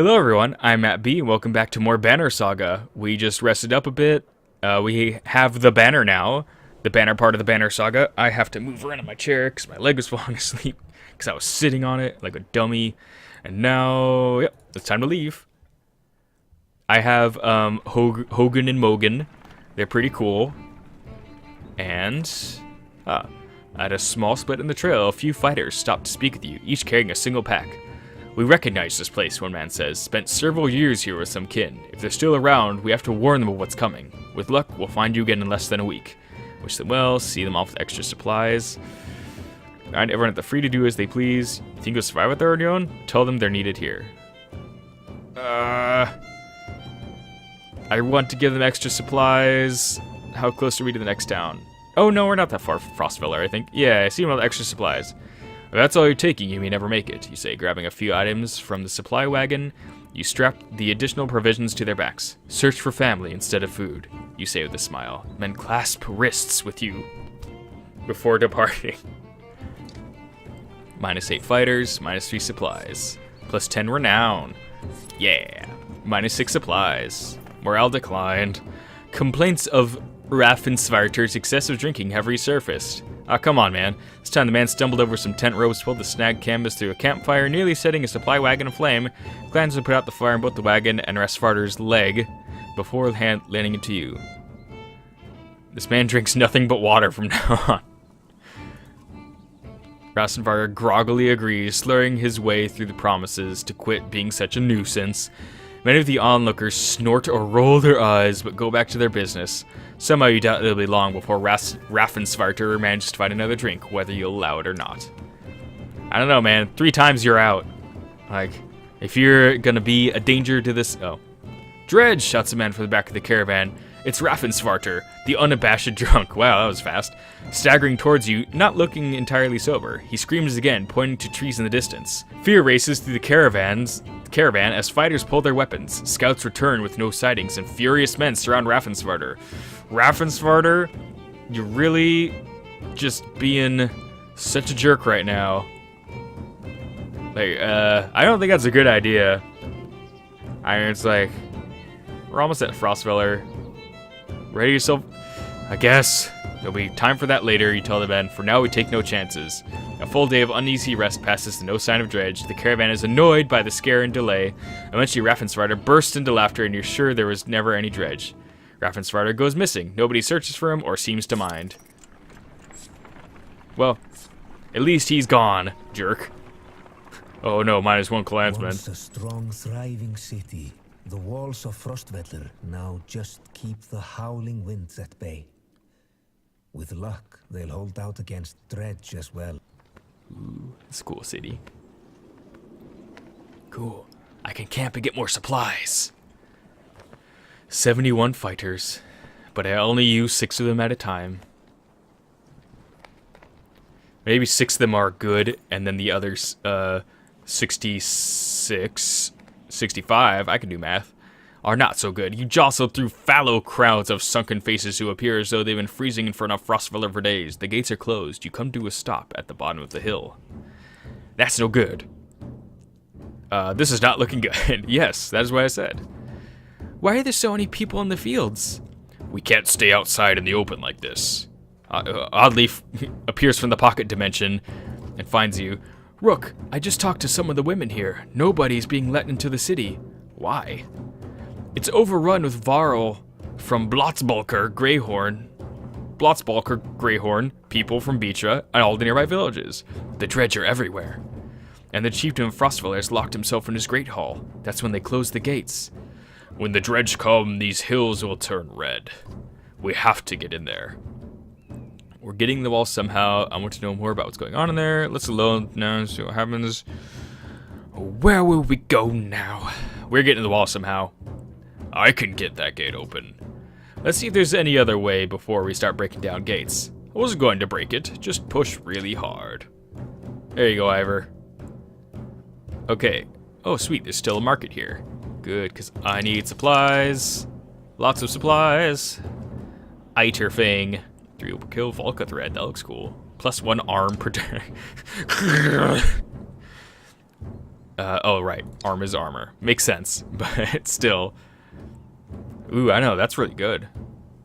Hello everyone, I'm Matt B, and welcome back to more Banner Saga. We just rested up a bit. We have the banner now, the banner part of the Banner Saga. I have to move around in my chair because my leg was falling asleep because I was sitting on it like a dummy. And now, yep, it's time to leave. I have Hogan and Mogen. They're pretty cool. And at a small split in the trail, a few fighters stopped to speak with you, each carrying a single pack. We recognize this place, one man says. Spent several years here with some kin. If they're still around, we have to warn them of what's coming. With luck, we'll find you again in less than a week. Wish them well, see them off with extra supplies. Alright, everyone at the free to do as they please. You think you'll survive with their own? Tell them they're needed here. I want to give them extra supplies. How close are we to the next town? Oh no, we're not that far from Frostviller, I think. Yeah, I see them with extra supplies. If that's all you're taking, you may never make it, you say, grabbing a few items from the supply wagon. You strap the additional provisions to their backs. Search for family instead of food, you say with a smile. Men clasp wrists with you before departing. -8 fighters, -3 supplies. Plus 10 renown. Yeah. -6 supplies. Morale declined. Complaints of Raffensvarter's excessive drinking have resurfaced. Ah, come on, man. This time the man stumbled over some tent ropes, pulled the snag canvas through a campfire, nearly setting a supply wagon aflame, glanced and put out the fire in both the wagon and Raffensvarter's leg before landing into you. This man drinks nothing but water from now on. Raffensvarter groggily agrees, slurring his way through the promises to quit being such a nuisance. Many of the onlookers snort or roll their eyes, but go back to their business. Somehow you doubt it'll be long before Raffensvarter manages to find another drink, whether you'll allow it or not. I don't know, man. 3 times you're out. Like, if you're gonna be a danger to this... Oh. Dredge, shouts a man from the back of the caravan. It's Raffensvarter, the unabashed drunk. Wow, that was fast. Staggering towards you, not looking entirely sober. He screams again, pointing to trees in the distance. Fear races through the caravan as fighters pull their weapons. Scouts return with no sightings, and furious men surround Raffensvarter. Raffensvarter, you're really just being such a jerk right now. Like, I don't think that's a good idea. It's like, we're almost at Frostviller. Ready yourself, I guess. There'll be time for that later, you tell the men. For now, we take no chances. A full day of uneasy rest passes to no sign of Dredge. The caravan is annoyed by the scare and delay. Eventually, Raffensvarter bursts into laughter, and you're sure there was never any Dredge. Raffensvarter goes missing. Nobody searches for him or seems to mind. Well, at least he's gone, jerk. Oh no, -1 clansman. Once a strong, thriving city, the walls of Frostviller now just keep the howling winds at bay. With luck, they'll hold out against Dredge as well. Ooh, it's a cool city. Cool. I can camp and get more supplies. 71 fighters, but I only use 6 of them at a time. Maybe 6 of them are good, and then the others, 66, 65, I can do math, are not so good. You jostle through fallow crowds of sunken faces who appear as though they've been freezing in front of Frostviller for days. The gates are closed. You come to a stop at the bottom of the hill. That's no good. This is not looking good. Yes, that is what I said. Why are there so many people in the fields? We can't stay outside in the open like this. Oddly appears from the pocket dimension and finds you. Rook, I just talked to some of the women here. Nobody's being let into the city. Why? It's overrun with Varl from Blotzbalker Greyhorn, people from Beatra, and all the nearby villages. The Dredge are everywhere. And the chieftain of Frostviller has locked himself in his great hall. That's when they close the gates. When the Dredge come, these hills will turn red. We have to get in there. We're getting the wall somehow. I want to know more about what's going on in there. Let's alone now, see what happens. Where will we go now? We're getting the wall somehow. I can get that gate open. Let's see if there's any other way before we start breaking down gates. I wasn't going to break it, just push really hard. There you go, Ivor. Okay. Oh, sweet, there's still a market here. Good, because I need supplies. Lots of supplies. Eiterfang. 3 overkill, Volca thread, that looks cool. +1 arm protect. Oh, right. Arm is armor. Makes sense, but still. Ooh, I know. That's really good.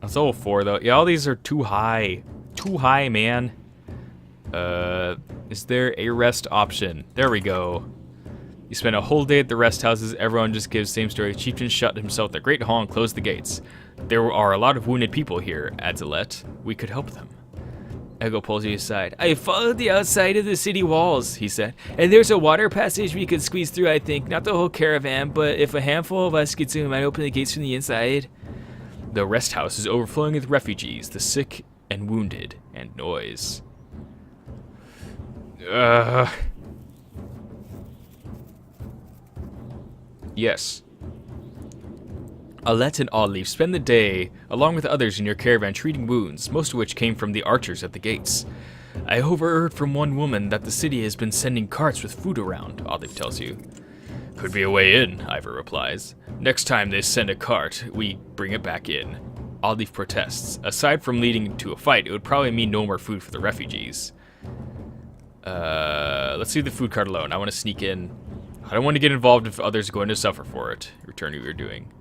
That's level 4, though. Yeah, all these are too high. Too high, man. Is there a rest option? There we go. You spend a whole day at the rest houses. Everyone just gives same story. Chieftain shut himself at the Great Hall and closed the gates. There are a lot of wounded people here, adds Alette. We could help them. Ego pulls you aside. I followed the outside of the city walls, he said. And there's a water passage we could squeeze through, I think. Not the whole caravan, but if a handful of us could zoom, I'd open the gates from the inside. The rest house is overflowing with refugees, the sick and wounded, and noise. Yes. Alette and Oddleaf spend the day, along with others in your caravan, treating wounds, most of which came from the archers at the gates. I overheard from one woman that the city has been sending carts with food around, Oddleaf tells you. Could be a way in, Ivor replies. Next time they send a cart, we bring it back in. Oddleaf protests. Aside from leading to a fight, it would probably mean no more food for the refugees. Let's leave the food cart alone. I want to sneak in. I don't want to get involved if others are going to suffer for it. Return to what you're doing.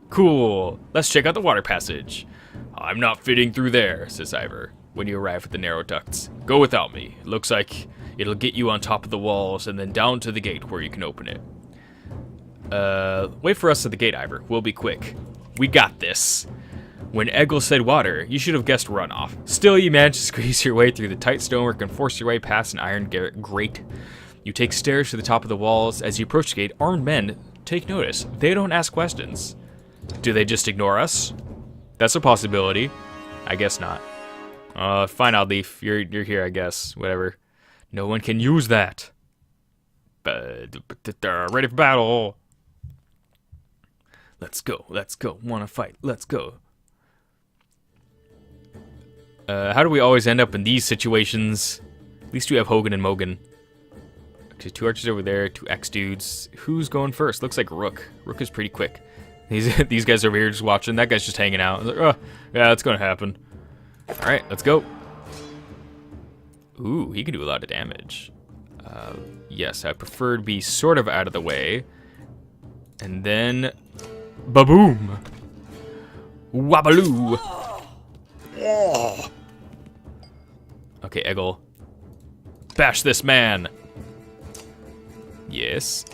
Cool. Let's check out the water passage. I'm not fitting through there, says Ivor, when you arrive at the narrow ducts. Go without me. It looks like it'll get you on top of the walls and then down to the gate where you can open it. Wait for us at the gate, Ivor. We'll be quick. We got this. When Egil said water, you should have guessed runoff. Still, you managed to squeeze your way through the tight stonework and force your way past an iron grate. You take stairs to the top of the walls. As you approach the gate, armed men take notice. They don't ask questions. Do they just ignore us? That's a possibility. I guess not. Fine, Oddleaf. You're here, I guess. Whatever. No one can use that. But ready for battle. Let's go. Let's go. Wanna fight? Let's go. How do we always end up in these situations? At least we have Hogan and Mogen. Okay, 2 archers over there, 2 X dudes. Who's going first? Looks like Rook. Rook is pretty quick. These guys over here just watching. That guy's just hanging out. Like, oh, yeah, that's gonna happen. All right, let's go. Ooh, he can do a lot of damage. Yes, I prefer to be sort of out of the way. And then, ba-boom. Wabaloo. Okay, Egil. Bash this man. Yes.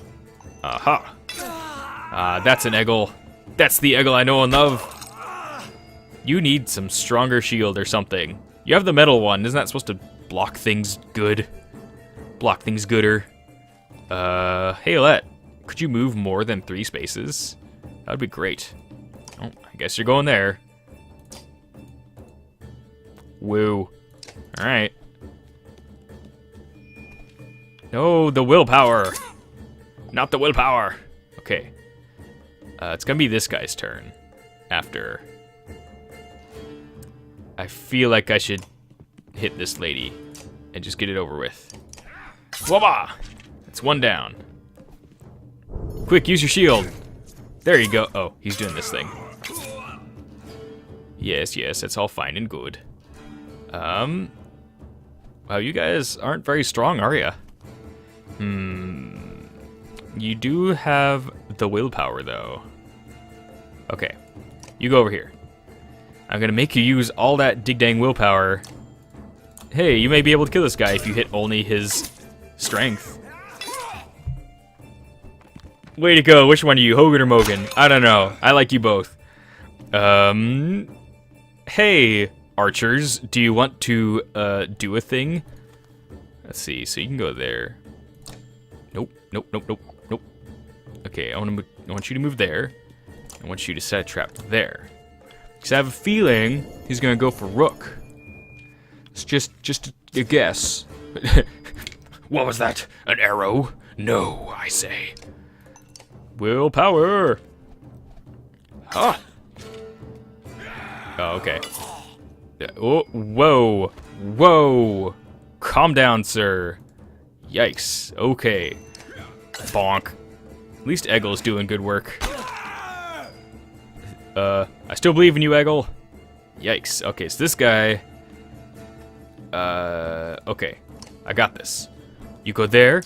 Aha. That's an Egil. That's the Egil I know and love. You need some stronger shield or something. You have the metal one. Isn't that supposed to block things good? Block things gooder. Hey, Alette. Could you move more than 3 spaces? That would be great. Oh, I guess you're going there. Woo. Alright. No, the willpower. Not the willpower. Okay. It's gonna be this guy's turn. After. I feel like I should hit this lady and just get it over with. Wabba! It's 1 down. Quick, use your shield. There you go. Oh, he's doing this thing. Yes, yes, it's all fine and good. Wow, you guys aren't very strong, are ya? You do have the willpower, though. Okay, you go over here. I'm gonna make you use all that dig-dang willpower. Hey, you may be able to kill this guy if you hit only his strength. Way to go. Which one are you, Hogan or Mogen? I don't know. I like you both. Hey, archers, do you want to, do a thing? Let's see, so you can go there. Nope, nope, nope, nope, nope. Okay, I want you to move there. I want you to set a trap there. Because I have a feeling he's gonna go for Rook. It's just a guess. What was that? An arrow? No, I say. Willpower. Huh. Oh, okay. Oh, whoa. Whoa. Calm down, sir. Yikes. Okay. Bonk. At least Egil's doing good work. I still believe in you, Egil. Yikes. Okay, so this guy... okay. I got this. You go there,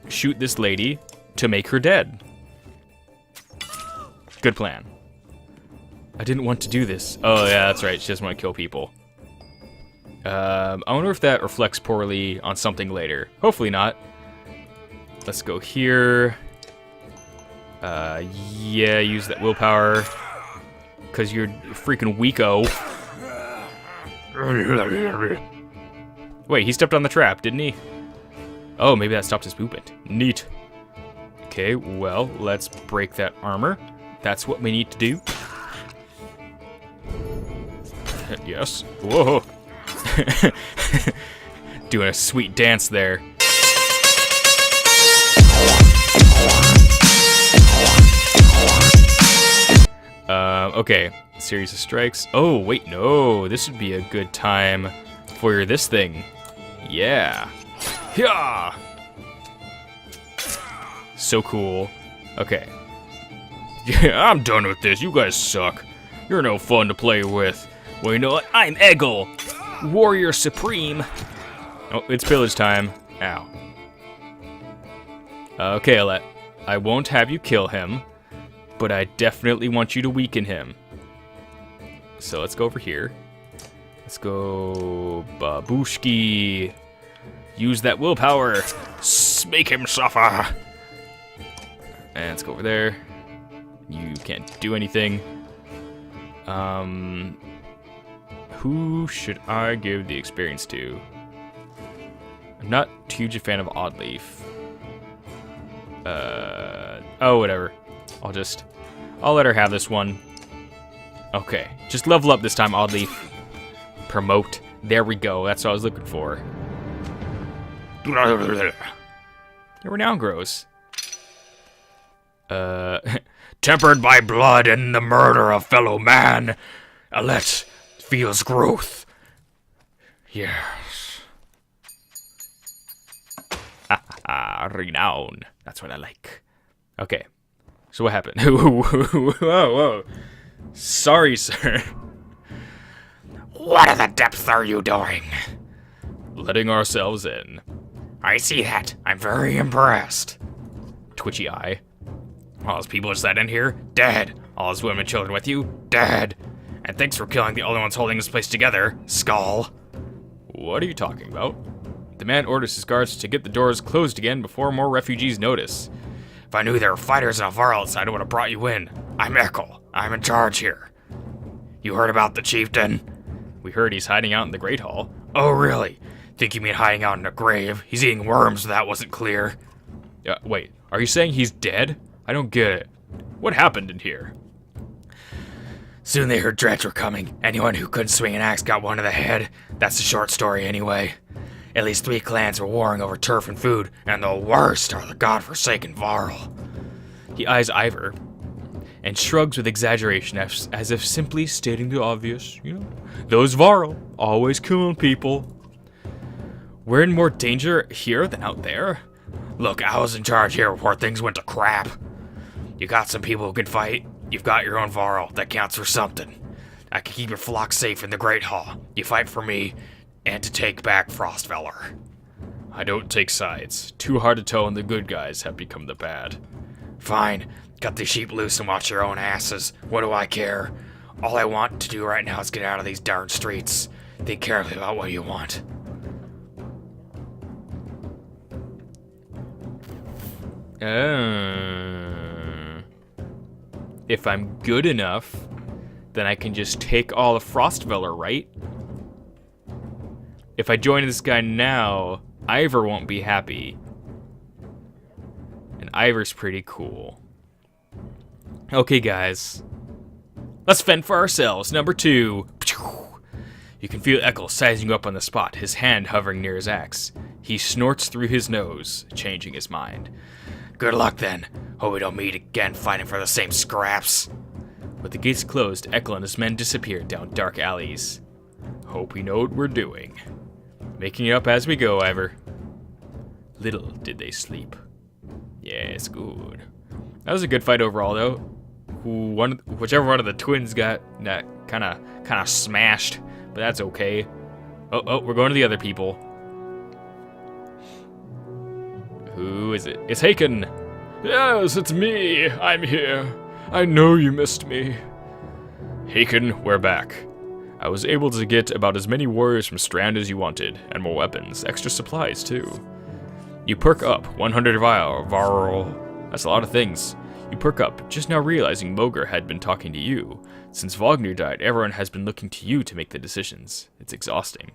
shoot this lady, to make her dead. Good plan. I didn't want to do this. Oh, yeah, that's right. She doesn't want to kill people. I wonder if that reflects poorly on something later. Hopefully not. Let's go here. Yeah, use that willpower. Because you're freaking weako. Wait, he stepped on the trap, didn't he? Oh, maybe that stopped his movement. Neat. Okay, well, let's break that armor. That's what we need to do. Yes. Whoa. Doing a sweet dance there. Okay. Series of strikes. Oh, wait, no. This would be a good time for this thing. Yeah. Yeah. So cool. Okay. Yeah, I'm done with this. You guys suck. You're no fun to play with. Well, you know what? I'm Eggle, Warrior Supreme. Oh, it's pillage time. Ow. Okay, Alette. I won't have you kill him, but I definitely want you to weaken him. So let's go over here. Let's go Babushki. Use that willpower. Make him suffer. And let's go over there. You can't do anything. Who should I give the experience to? I'm not too huge a fan of Oddleaf. Oh, whatever. I'll let her have this one. Okay, just level up this time, Oddleaf. Promote. There we go. That's what I was looking for. Your renown grows. Tempered by blood and the murder of fellow man, Alette feels growth. Yes. Renown. That's what I like. Okay. So what happened? Whoa. Sorry, sir. What in the depths are you doing? Letting ourselves in. I see that. I'm very impressed. Twitchy eye. All those people just let in here, dead. All those women and children with you, dead. And thanks for killing the only ones holding this place together, Skull. What are you talking about? The man orders his guards to get the doors closed again before more refugees notice. If I knew there were fighters and a Varl outside, I would have brought you in. I'm Ekkel. I'm in charge here. You heard about the chieftain? We heard he's hiding out in the Great Hall. Oh, really? Think you mean hiding out in a grave? He's eating worms, so that wasn't clear. Wait, are you saying he's dead? I don't get it. What happened in here? Soon they heard dreads were coming. Anyone who couldn't swing an axe got one to the head. That's the short story anyway. At least 3 clans were warring over turf and food, and the worst are the godforsaken Varl. He eyes Ivor and shrugs with exaggeration as if simply stating the obvious. You know, those Varl, always killing people. We're in more danger here than out there. Look, I was in charge here before things went to crap. You got some people who can fight. You've got your own Varl. That counts for something. I can keep your flock safe in the Great Hall. You fight for me, and to take back Frostfeller. I don't take sides. Too hard to tell when the good guys have become the bad. Fine. Cut the sheep loose and watch your own asses. What do I care? All I want to do right now is get out of these darn streets. Think carefully about what you want. If I'm good enough, then I can just take all of Frostfeller, right? If I join this guy now, Ivor won't be happy. And Ivor's pretty cool. Okay, guys. Let's fend for ourselves. Number 2. You can feel Ekkel sizing you up on the spot, his hand hovering near his axe. He snorts through his nose, changing his mind. Good luck then. Hope we don't meet again fighting for the same scraps. With the gates closed, Ekkel and his men disappeared down dark alleys. Hope we know what we're doing. Making it up as we go, Ivor. Little did they sleep. Yes, good. That was a good fight overall, though. Whichever one of the twins got that kind of smashed, but that's okay. Oh, we're going to the other people. Who is it? It's Haken. Yes, it's me. I'm here. I know you missed me. Haken, we're back. I was able to get about as many warriors from Strand as you wanted, and more weapons, extra supplies too. You perk up, 100 Varl. That's a lot of things. You perk up, just now realizing Moger had been talking to you. Since Wagner died, everyone has been looking to you to make the decisions. It's exhausting.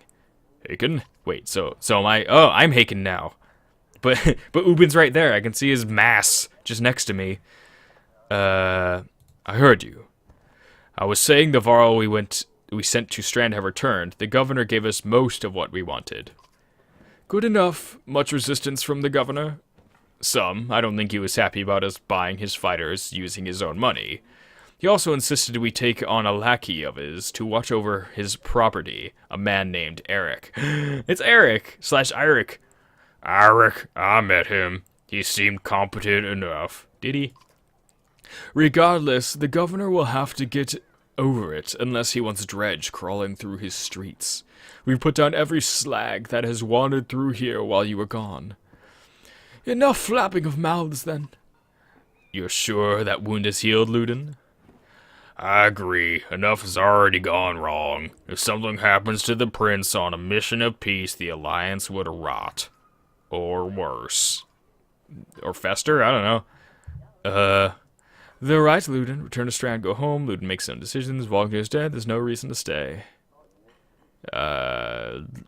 Haken? Wait, so am I? Oh, I'm Haken now. But Ubin's right there. I can see his mass just next to me. I heard you. I was saying the Varl we sent to Strand have returned. The governor gave us most of what we wanted. Good enough. Much resistance from the governor? Some. I don't think he was happy about us buying his fighters using his own money. He also insisted we take on a lackey of his to watch over his property, a man named Eric. It's Eric/Eric. Eric, I met him. He seemed competent enough. Did he? Regardless, the governor will have to get over it unless he wants Dredge crawling through his streets. We've put down every slag that has wandered through here while you were gone. Enough flapping of mouths, then. You're sure that wound is healed, Ludin? I agree. Enough has already gone wrong. If something happens to the prince on a mission of peace, the alliance would rot. Or worse. Or fester? I don't know. They're right, Ludin. Return to Strand, go home. Ludin makes some decisions. Wagner's dead. There's no reason to stay. Ludin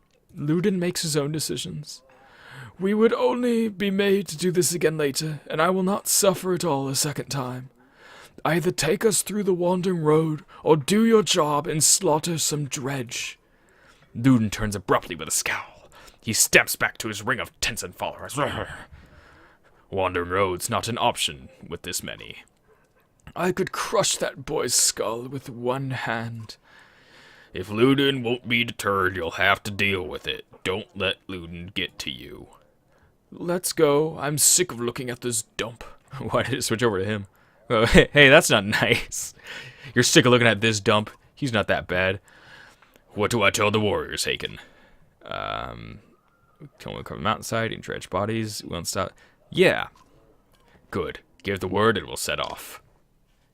makes his own decisions. We would only be made to do this again later, and I will not suffer it all a second time. Either take us through the wandering road, or do your job and slaughter some Dredge. Ludin turns abruptly with a scowl. He steps back to his ring of Tenson followers. Wandering road's not an option with this many. I could crush that boy's skull with one hand. If Ludin won't be deterred, you'll have to deal with it. Don't let Ludin get to you. Let's go. I'm sick of looking at this dump. Why did it switch over to him? Oh, hey, that's not nice. You're sick of looking at this dump. He's not that bad. What do I tell the warriors, Haken? Can we cover the mountainside and dredge bodies? We won't stop. Yeah. Good. Give the word and we'll set off.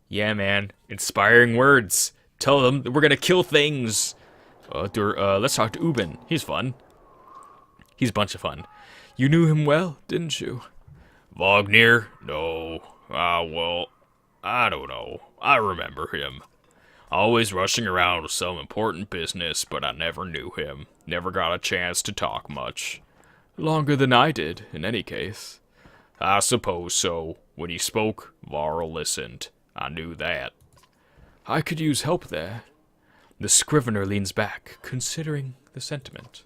Yeah, man. Inspiring words. Tell them that we're gonna kill things. Let's talk to Ubin. He's fun. He's a bunch of fun. You knew him well, didn't you? Wagner? No. Well, I don't know. I remember him. Always rushing around with some important business, but I never knew him. Never got a chance to talk much. Longer than I did, in any case. I suppose so. When he spoke, Varl listened. I knew that. I could use help there. The scrivener leans back, considering the sentiment.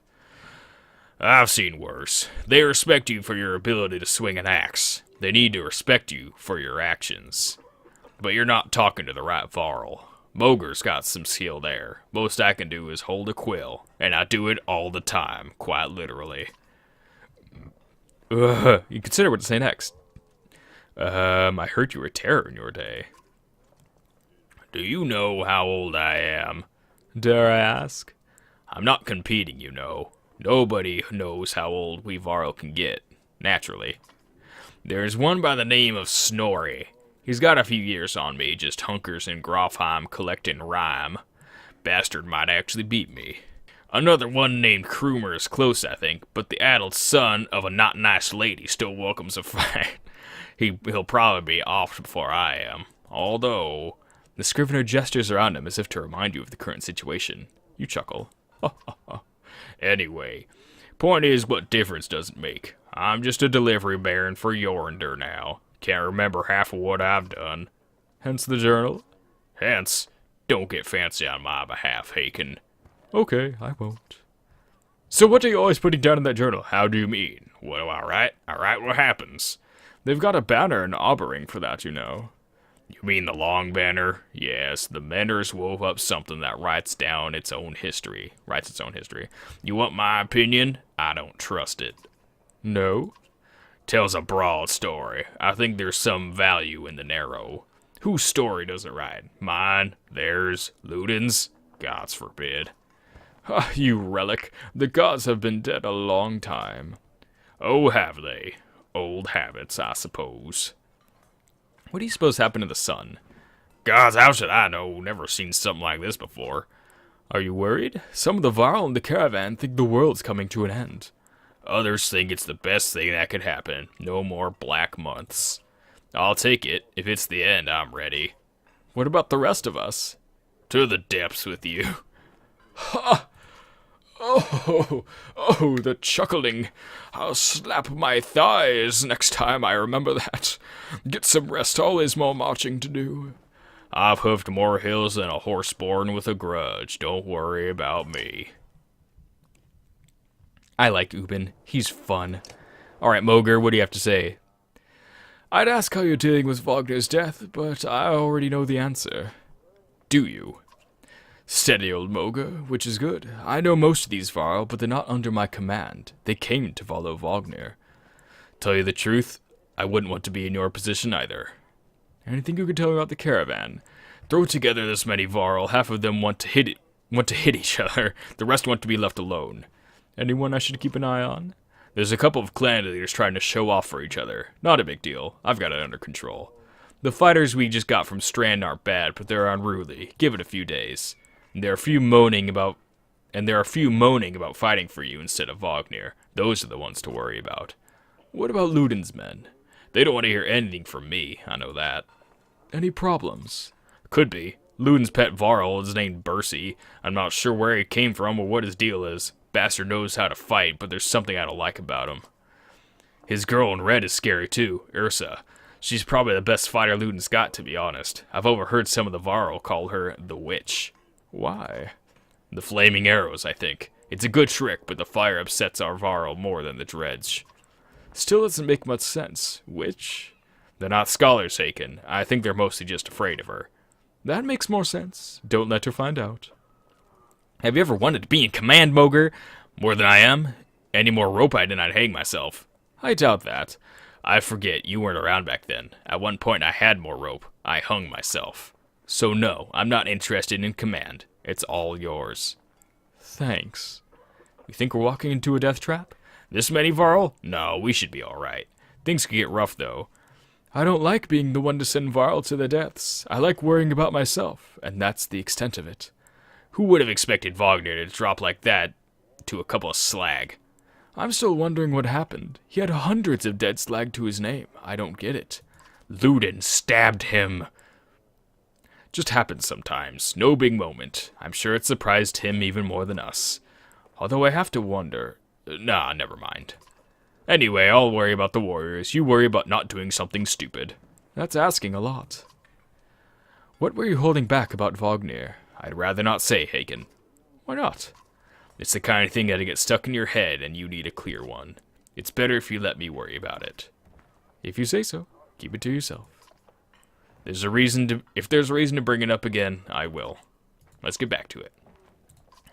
I've seen worse. They respect you for your ability to swing an axe. They need to respect you for your actions. But you're not talking to the right Varl. Moger's got some skill there. Most I can do is hold a quill, and I do it all the time, quite literally. You consider what to say next. I heard you were a terror in your day. Do you know how old I am? Dare I ask? I'm not competing, you know. Nobody knows how old we Varl can get, naturally. There's one by the name of Snorri. He's got a few years on me, just hunkers in Grofheim collecting rhyme. Bastard might actually beat me. Another one named Krumer is close, I think, but the addled son of a not nice lady still welcomes a fight. He'll probably be off before I am. Although, the scrivener gestures around him as if to remind you of the current situation. You chuckle. Anyway, point is, what difference does it make? I'm just a delivery baron for Jornder now. Can't remember half of what I've done. Hence the journal? Hence, don't get fancy on my behalf, Haken. Okay, I won't. So what are you always putting down in that journal? How do you mean? What do I write? I write what happens. They've got a banner in Aubering for that, you know. You mean the long banner? Yes, the banner's wove up something that writes its own history. You want my opinion? I don't trust it. No? Tells a broad story. I think there's some value in the narrow. Whose story does it write? Mine? Theirs? Ludin's? Gods forbid. Ah, you relic. The gods have been dead a long time. Oh, have they? Old habits, I suppose. What do you suppose happened to the sun? Gods, how should I know? Never seen something like this before. Are you worried? Some of the Varl in the Caravan think the world's coming to an end. Others think it's the best thing that could happen. No more black months. I'll take it. If it's the end, I'm ready. What about the rest of us? To the depths with you. Ha! Oh, the chuckling. I'll slap my thighs next time I remember that. Get some rest, always more marching to do. I've hoofed more hills than a horse born with a grudge. Don't worry about me. I like Ubin. He's fun. Alright, Moger, what do you have to say? I'd ask how you're dealing with Wagner's death, but I already know the answer. Do you? Steady, old Moger, which is good. I know most of these Varl, but they're not under my command. They came to follow Wagner. Tell you the truth, I wouldn't want to be in your position either. Anything you could tell me about the Caravan? Throw together this many Varl, half of them want to hit each other, the rest want to be left alone. Anyone I should keep an eye on? There's a couple of clan leaders trying to show off for each other. Not a big deal. I've got it under control. The fighters we just got from Strand aren't bad, but they're unruly. Give it a few days. There are a few moaning about fighting for you instead of Wagner. Those are the ones to worry about. What about Ludin's men? They don't want to hear anything from me, I know that. Any problems? Could be. Ludin's pet Varl is named Bercy. I'm not sure where he came from or what his deal is. Bastard knows how to fight, but there's something I don't like about him. His girl in red is scary too, Ursa. She's probably the best fighter Ludin's got, to be honest. I've overheard some of the Varl call her the Witch. Why? The flaming arrows, I think. It's a good trick, but the fire upsets our Varl more than the dredge. Still doesn't make much sense. Witch? They're not scholars, Haken. I think they're mostly just afraid of her. That makes more sense. Don't let her find out. Have you ever wanted to be in command, Moger? More than I am? Any more rope I'd hang myself. I doubt that. I forget, you weren't around back then. At one point I had more rope. I hung myself. So no, I'm not interested in command. It's all yours. Thanks. You think we're walking into a death trap? This many Varl? No, we should be alright. Things could get rough though. I don't like being the one to send Varl to their deaths. I like worrying about myself, and that's the extent of it. Who would have expected Wagner to drop like that to a couple of slag? I'm still wondering what happened. He had hundreds of dead slag to his name. I don't get it. Ludin stabbed him. Just happens sometimes. No big moment. I'm sure it surprised him even more than us. Although I have to wonder... Nah, never mind. Anyway, I'll worry about the warriors. You worry about not doing something stupid. That's asking a lot. What were you holding back about Wagner? I'd rather not say, Haken. Why not? It's the kind of thing that'll get stuck in your head, and you need a clear one. It's better if you let me worry about it. If you say so, keep it to yourself. If there's a reason to bring it up again, I will. Let's get back to it.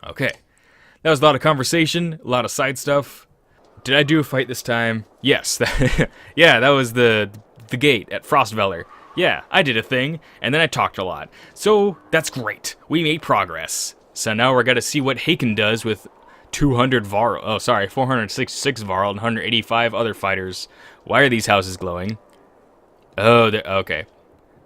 Okay. That was a lot of conversation, a lot of side stuff. Did I do a fight this time? Yes. Yeah, that was the gate at Frostveller. Yeah, I did a thing, and then I talked a lot. So, that's great. We made progress. So now we're gonna see what Haken does with 466 Varl and 185 other fighters. Why are these houses glowing? Oh, okay.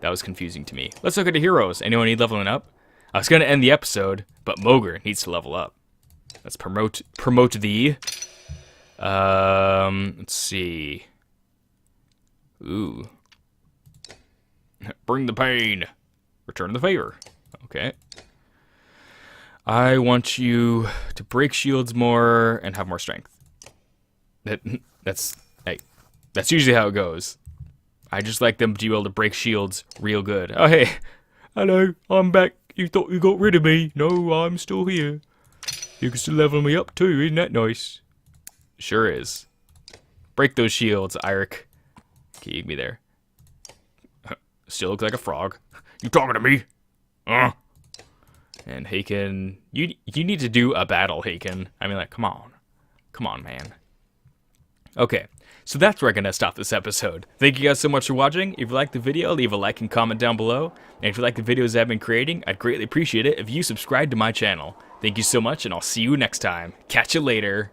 That was confusing to me. Let's look at the heroes. Anyone need leveling up? I was gonna end the episode, but Moger needs to level up. Let's promote thee. Let's see. Ooh. Bring the pain. Return the favor. Okay. I want you to break shields more and have more strength. That's usually how it goes. I just like them to be able to break shields real good. Oh, hey. Hello, I'm back. You thought you got rid of me. No, I'm still here. You can still level me up too, isn't that nice? Sure is. Break those shields, Eirik. Keep me there. Still looks like a frog. You talking to me? And Haken, you need to do a battle, Haken. I mean, like, come on. Come on, man. Okay, so that's where I'm going to stop this episode. Thank you guys so much for watching. If you liked the video, leave a like and comment down below. And if you like the videos I've been creating, I'd greatly appreciate it if you subscribe to my channel. Thank you so much, and I'll see you next time. Catch you later.